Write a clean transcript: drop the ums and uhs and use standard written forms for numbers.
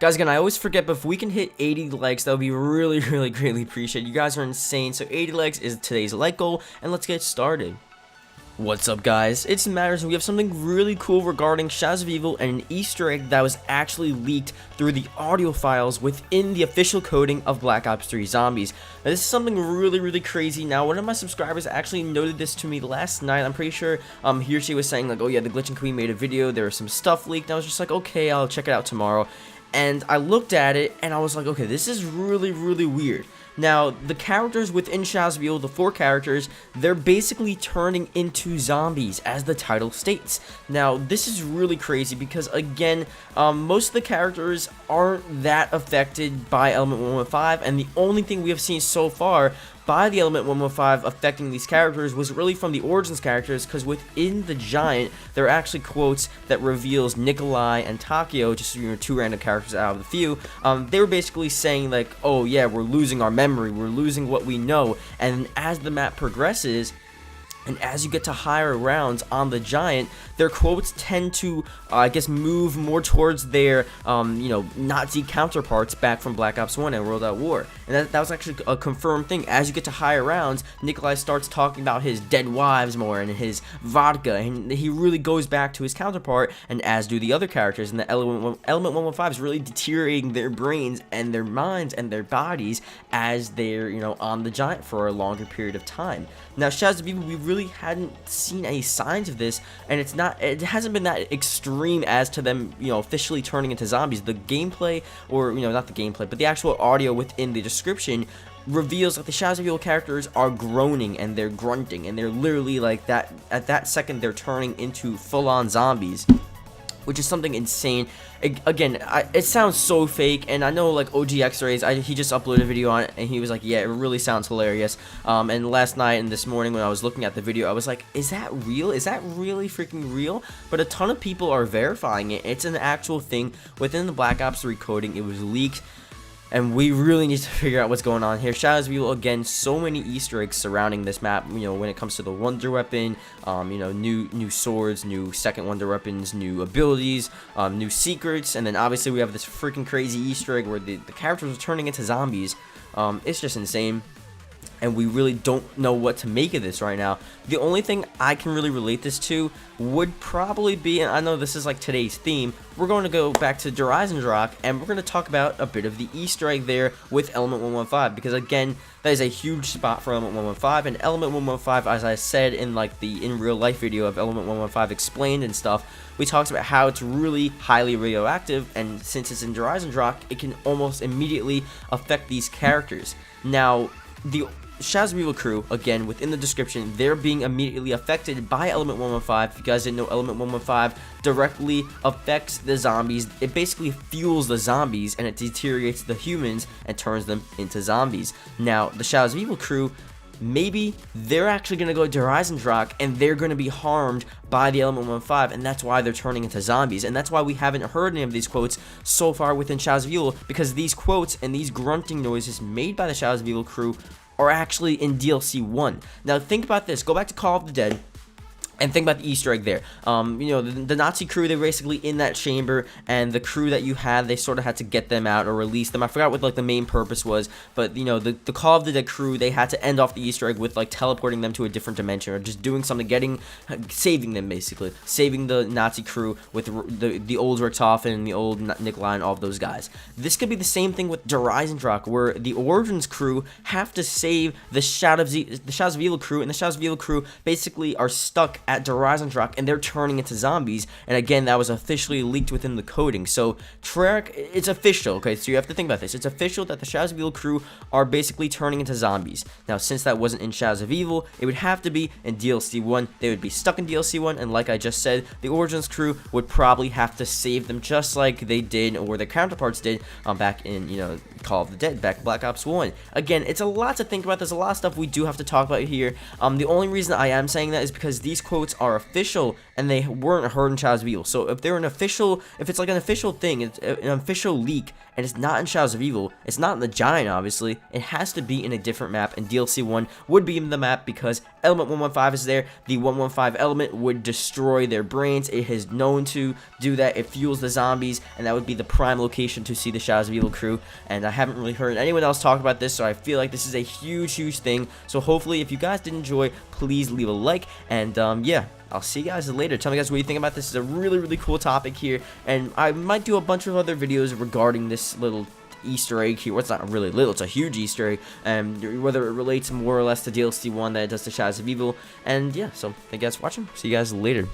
Guys, again, I always forget, but if we can hit 80 likes, that would be really, really greatly appreciated. You guys are insane. So 80 likes is today's like goal, and let's get started. What's up, guys? It's Matterz, and we have something really cool regarding Shadows of Evil and an Easter egg that was actually leaked through the audio files within the official coding of Black Ops 3 Zombies. Now, this is something really, really crazy. Now, one of my subscribers actually noted this to me last night. I'm pretty sure he or she was saying, like, oh yeah, the Glitch and Queen made a video, there was some stuff leaked, and I was just like, okay, I'll check it out tomorrow. And I looked at it, and I was like, okay, this is really, really weird. Now, the characters within Shadows of Evil, the 4 characters, they're basically turning into zombies, as the title states. Now, this is really crazy because, again, most of the characters aren't that affected by Element 115, and the only thing we have seen so far by the Element 115 affecting these characters was really from the Origins characters, because within the Giant, there are actually quotes that reveals Nikolai and Takio, just 2 random characters out of the few. They were basically saying, like, oh yeah, we're losing our memory, we're losing what we know, and as the map progresses, and as you get to higher rounds on the Giant, their quotes tend to, I guess, move more towards their, Nazi counterparts back from Black Ops 1 and World at War. And that was actually a confirmed thing. As you get to higher rounds, Nikolai starts talking about his dead wives more and his vodka, and he really goes back to his counterpart, and as do the other characters. And the Element 115 is really deteriorating their brains and their minds and their bodies as they're, on the Giant for a longer period of time. Now, Shadows of Evil, we really hadn't seen any signs of this, and it hasn't been that extreme as to them, officially turning into zombies. The gameplay, or, not the gameplay, but the actual audio within the description reveals that the Shadows of Evil characters are groaning and they're grunting, and they're literally like that. At that second, they're turning into full-on zombies, which is something insane. Again, it sounds so fake, and I know, like, OG X-Rays, he just uploaded a video on it, and he was like, yeah, it really sounds hilarious. And last night and this morning when I was looking at the video, I was like, is that real? Is that really freaking real? But a ton of people are verifying it. It's an actual thing within the Black Ops 3 coding. It was leaked, and we really need to figure out what's going on here. Shadows of Evil, again, so many Easter eggs surrounding this map, when it comes to the Wonder Weapon, new swords, new second Wonder Weapons, new abilities, new secrets, and then obviously we have this freaking crazy Easter egg where the characters are turning into zombies. It's just insane, and we really don't know what to make of this right now. The only thing I can really relate this to would probably be, and I know this is like today's theme, we're going to go back to Horizon, and we're going to talk about a bit of the Easter egg there with Element 115, because again, that is a huge spot for Element 115, and Element 115, as I said in like the in real life video of Element 115 explained and stuff, we talked about how it's really highly radioactive, and since it's in Horizon, it can almost immediately affect these characters. Now, the Shadows of Evil crew, again, within the description, they're being immediately affected by Element 115. If you guys didn't know, Element 115 directly affects the zombies. It basically fuels the zombies, and it deteriorates the humans and turns them into zombies. Now, the Shadows of Evil crew, maybe they're actually going to go to Horizon and they're going to be harmed by the Element 115, and that's why they're turning into zombies. And that's why we haven't heard any of these quotes so far within Shadows of Evil, because these quotes and these grunting noises made by the Shadows of Evil crew are actually in DLC 1. Now think about this, go back to Call of the Dead and think about the Easter egg there. The Nazi crew, they were basically in that chamber, and the crew that you had, they sort of had to get them out or release them. I forgot what like the main purpose was, but the Call of the Dead crew, they had to end off the Easter egg with like teleporting them to a different dimension, or just doing something, saving them, basically saving the Nazi crew with the old Richtofen and the old Nikolai and all of those guys. This could be the same thing with Horizon, where the Origins crew have to save the Shadows of Evil crew, and the Shadows of Evil crew basically are stuck at Horizon, and they're turning into zombies. And again, that was officially leaked within the coding. So Treyarch, it's official, okay? So you have to think about this. It's official that the Shadows of Evil crew are basically turning into zombies. Now, since that wasn't in Shadows of Evil, it would have to be in DLC 1. They would be stuck in DLC 1, and like I just said, the Origins crew would probably have to save them, just like they did, or their counterparts did, back in, Call of the Dead, back in Black Ops 1. Again, it's a lot to think about. There's a lot of stuff we do have to talk about here. The only reason I am saying that is because these quotes are official and they weren't heard in Shadows of Evil. So if they're if it's like an official thing, it's an official leak, and it's not in Shadows of Evil, it's not in the Giant, obviously, it has to be in a different map, and DLC 1 would be in the map because Element 115 is there. The 115 element would destroy their brains. It is known to do that. It fuels the zombies, and that would be the prime location to see the Shadows of Evil crew, and I haven't really heard anyone else talk about this, so I feel like this is a huge thing. So hopefully, if you guys did enjoy, please leave a like, and yeah, I'll see you guys later. Tell me guys what you think about this. It's a really cool topic here, and I might do a bunch of other videos regarding this little Easter egg here. Well, it's not really little, it's a huge Easter egg, whether it relates more or less to DLC 1 that it does to Shadows of Evil. And yeah, so thank you guys for watching. See you guys later.